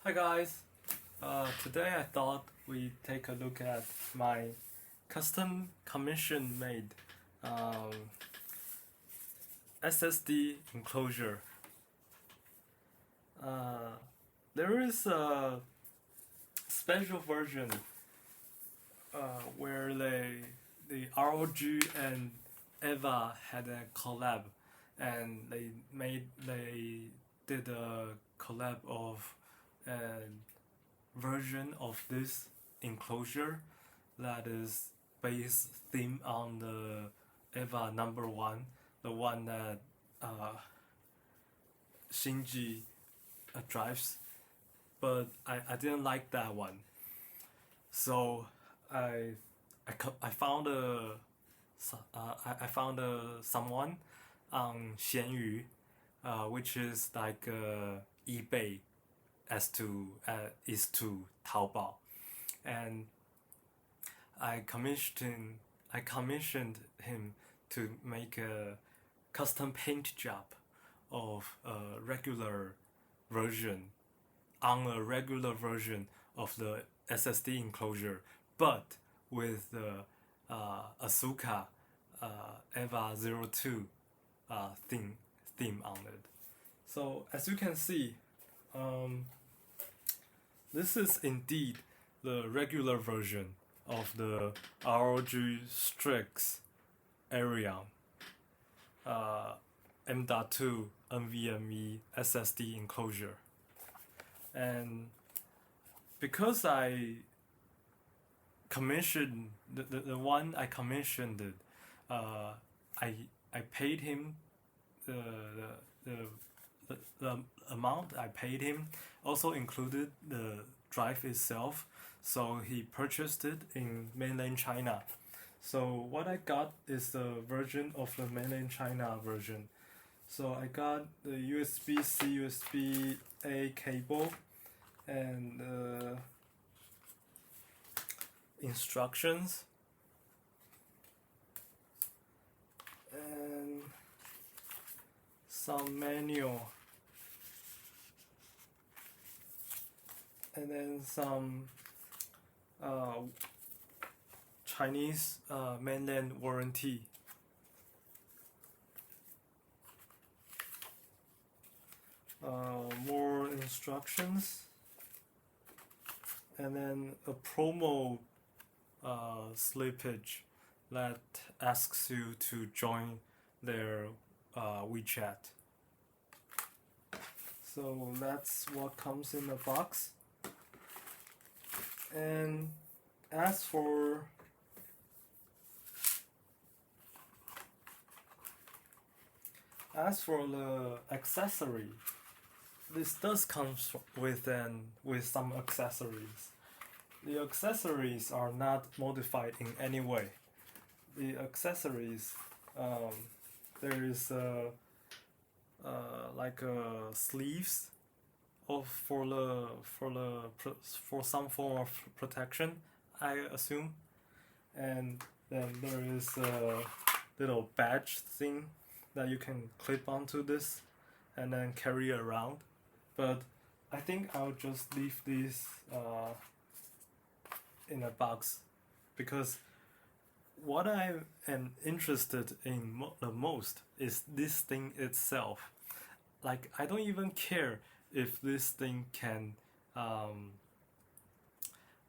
Hi guys, today I thought we'd take a look at my custom commission made SSD enclosure. There is a special version where the ROG and Eva had a collab, and they did a collab of a version of this enclosure that is based theme on the Eva #1, the one that Shinji drives, but I didn't like that one, so I found someone on Xianyu, which is like eBay is to Taobao, and I commissioned him to make a custom paint job of a regular version on a regular version of the SSD enclosure, but with the Asuka Eva 02 theme on it. So as you can see, this is indeed the regular version of the ROG Strix Arion M.2 NVMe SSD enclosure. And because I commissioned the one I commissioned it, I paid him the amount I paid him also included the drive itself, so he purchased it in mainland China. So what I got is the version of the mainland China version. So I got the USB-C, USB-A cable, and instructions, and some manual, and then some Chinese mainland warranty. More instructions, and then a promo slippage that asks you to join their WeChat. So that's what comes in the box. And as for the accessory, this does come with some accessories. The accessories are not modified in any way. The accessories, there is like sleeves for some form of protection, I assume, and then there is a little badge thing that you can clip onto this and then carry around. But I think I'll just leave this in a box, because what I am interested in the most is this thing itself. Like, I don't even care if this thing can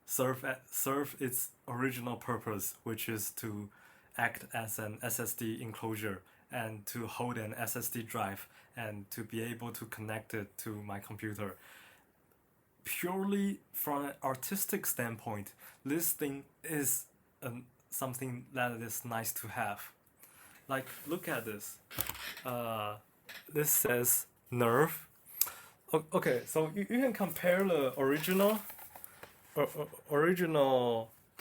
serve its original purpose, which is to act as an SSD enclosure and to hold an SSD drive and to be able to connect it to my computer. Purely from an artistic standpoint, this thing is something that is nice to have. Like, look at this. This says Nerve. Okay, so you can compare the original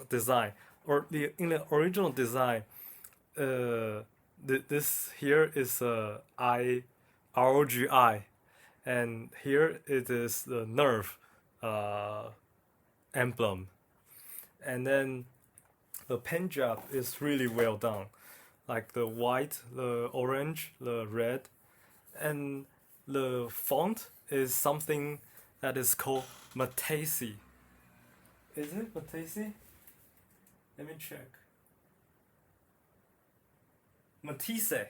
design, or in the original design, this here is a ROGI, and here it is the Nerve emblem, and then the paint job is really well done, like the white, the orange, the red, and the font is something that is called Matisse. Is it Matisse? Let me check. Matisse.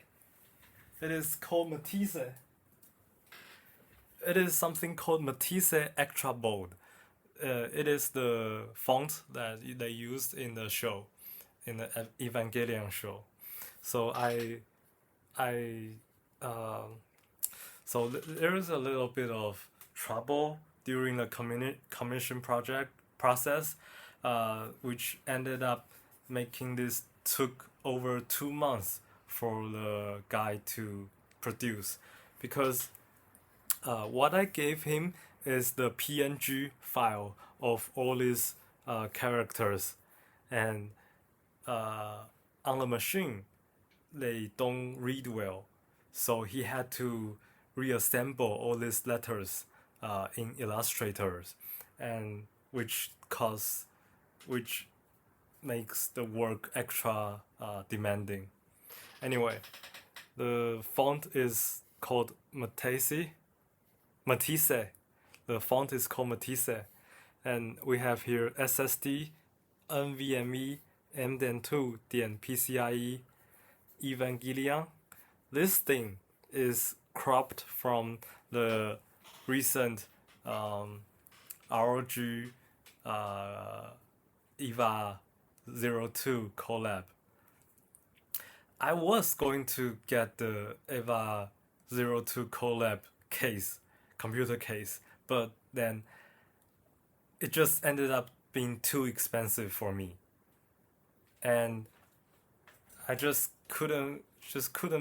It is called Matisse. It is something called Matisse Extra Bold. It is the font that they used in the show, in the Evangelion show. So there is a little bit of trouble during the commission project process, which ended up making this took over 2 months for the guy to produce, because what I gave him is the PNG file of all these characters, and on the machine they don't read well, so he had to reassemble all these letters in Illustrators, and which makes the work extra demanding. Anyway, the font is called Matisse. The font is called Matisse, and we have here SSD, NVMe, M.2.PCIe, Evangelion. This thing is cropped from the recent ROG EVA 02 collab. I was going to get the EVA 02 collab computer case, but then it just ended up being too expensive for me, and I just couldn't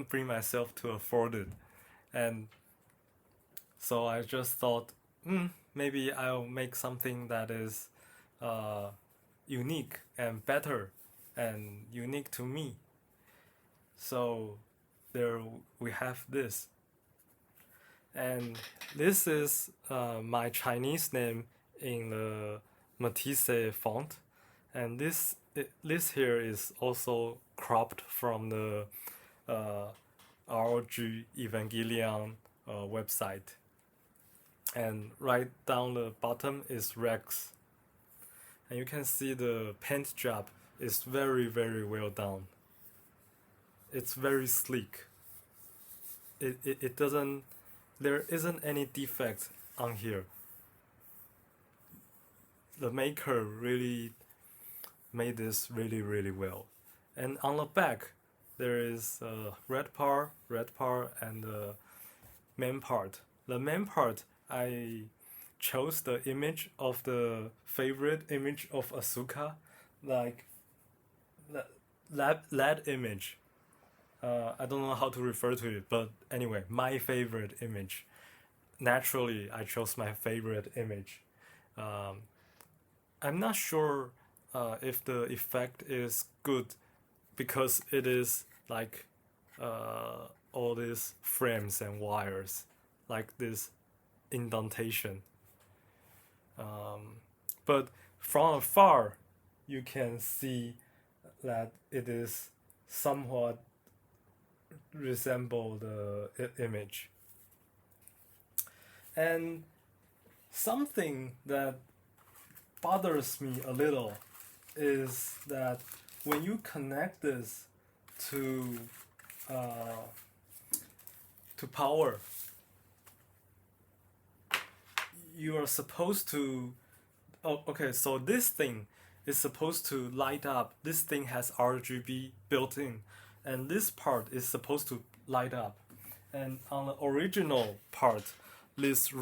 bring myself to afford it, and so I just thought, maybe I'll make something that is unique and better and unique to me. So there we have this. And this is my Chinese name in the Matisse font, and this here is also cropped from the ROG Evangelion website, and right down the bottom is Rex, and you can see the paint job is very, very well done. It's very sleek. It doesn't, there isn't any defect on here. The maker really made this really, really well. And on the back there is red part, and the main part. The main part, I chose the image of the favorite image of Asuka, like that image. I don't know how to refer to it, but anyway, my favorite image. Naturally, I chose my favorite image. I'm not sure if the effect is good, because it is like all these frames and wires, like this indentation. But from afar, you can see that it is somewhat resemble the image. And something that bothers me a little is that when you connect this to power, you are supposed to, so this thing is supposed to light up. This thing has RGB built in, and this part is supposed to light up. And on the original part, this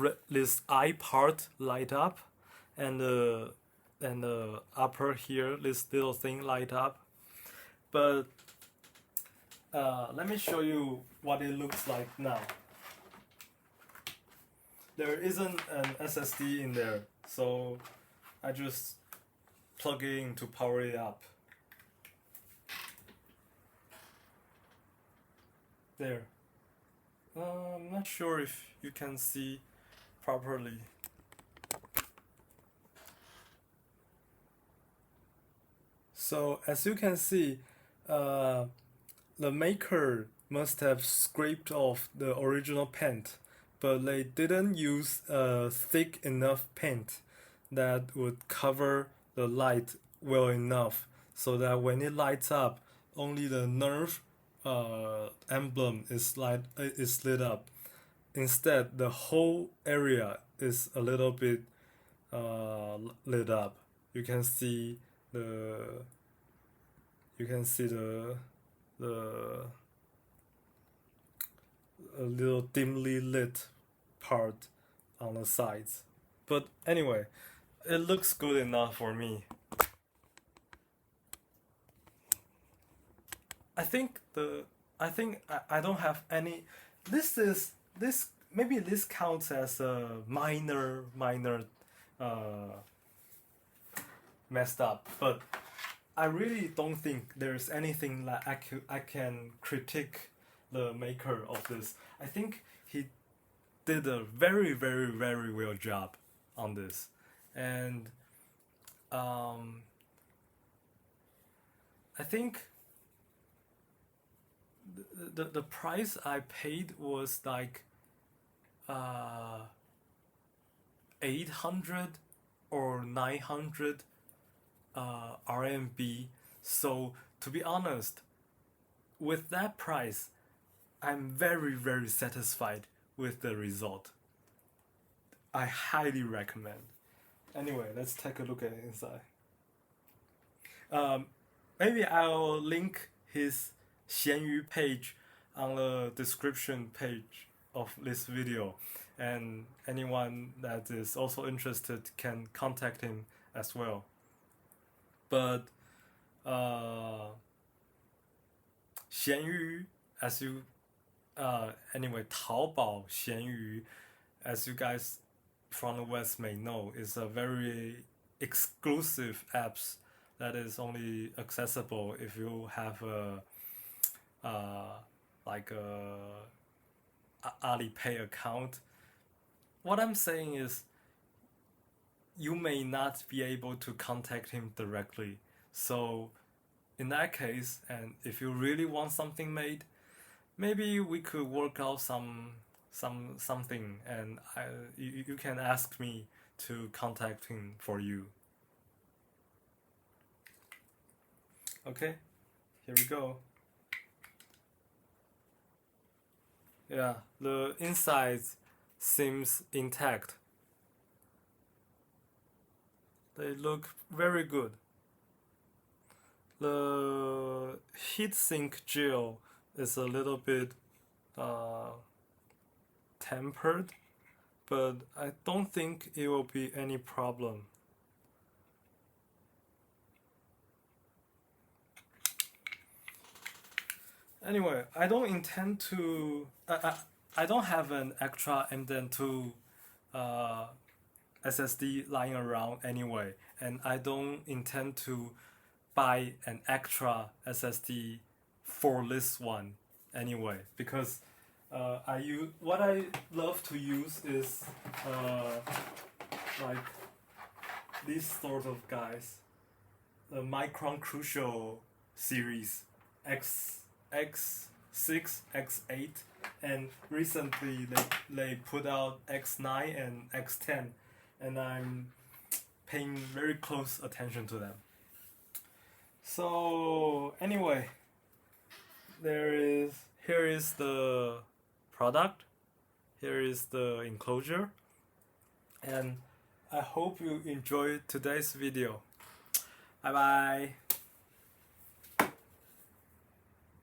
eye part light up, and the upper here, this little thing light up. But let me show you what it looks like now. There isn't an SSD in there, so I just plug it in to power it up. There. I'm not sure if you can see properly. So as you can see, the maker must have scraped off the original paint but they didn't use a thick enough paint that would cover the light well enough so that when it lights up, only the nerve emblem is lit up. Instead, the whole area is a little bit lit up. You can see the the a little dimly lit part on the sides. But anyway, it looks good enough for me. I think I don't have any. This maybe this counts as a minor uh, messed up, but I really don't think there's anything that I can critique the maker of this. I think he did a very well job on this, and I think the price I paid was like 800 or 900 RMB. So to be honest, with that price, I'm very satisfied with the result. I highly recommend. Anyway, let's take a look at it inside. Maybe I'll link his 闲鱼 page on the description page of this video, and anyone that is also interested can contact him as well. But 闲鱼 as you anyway 淘宝闲鱼 as you guys from the West may know is a very exclusive apps that is only accessible if you have a like a Alipay account. What I'm saying is you may not be able to contact him directly. So in that case, and if you really want something made, maybe we could work out something, and you can ask me to contact him for you. Okay, here we go. Yeah, the inside seems intact. They look very good. The heatsink gel is a little bit tempered, but I don't think it will be any problem. Anyway, I don't intend to. I don't have an extra M.2 SSD lying around anyway, and I don't intend to buy an extra SSD for this one anyway, because what I love to use is like these sort of guys, the Micron Crucial series X6, X8, and recently they put out X9 and X10, and I'm paying very close attention to them. So anyway, here is the product, here is the enclosure, and I hope you enjoyed today's video. Bye bye.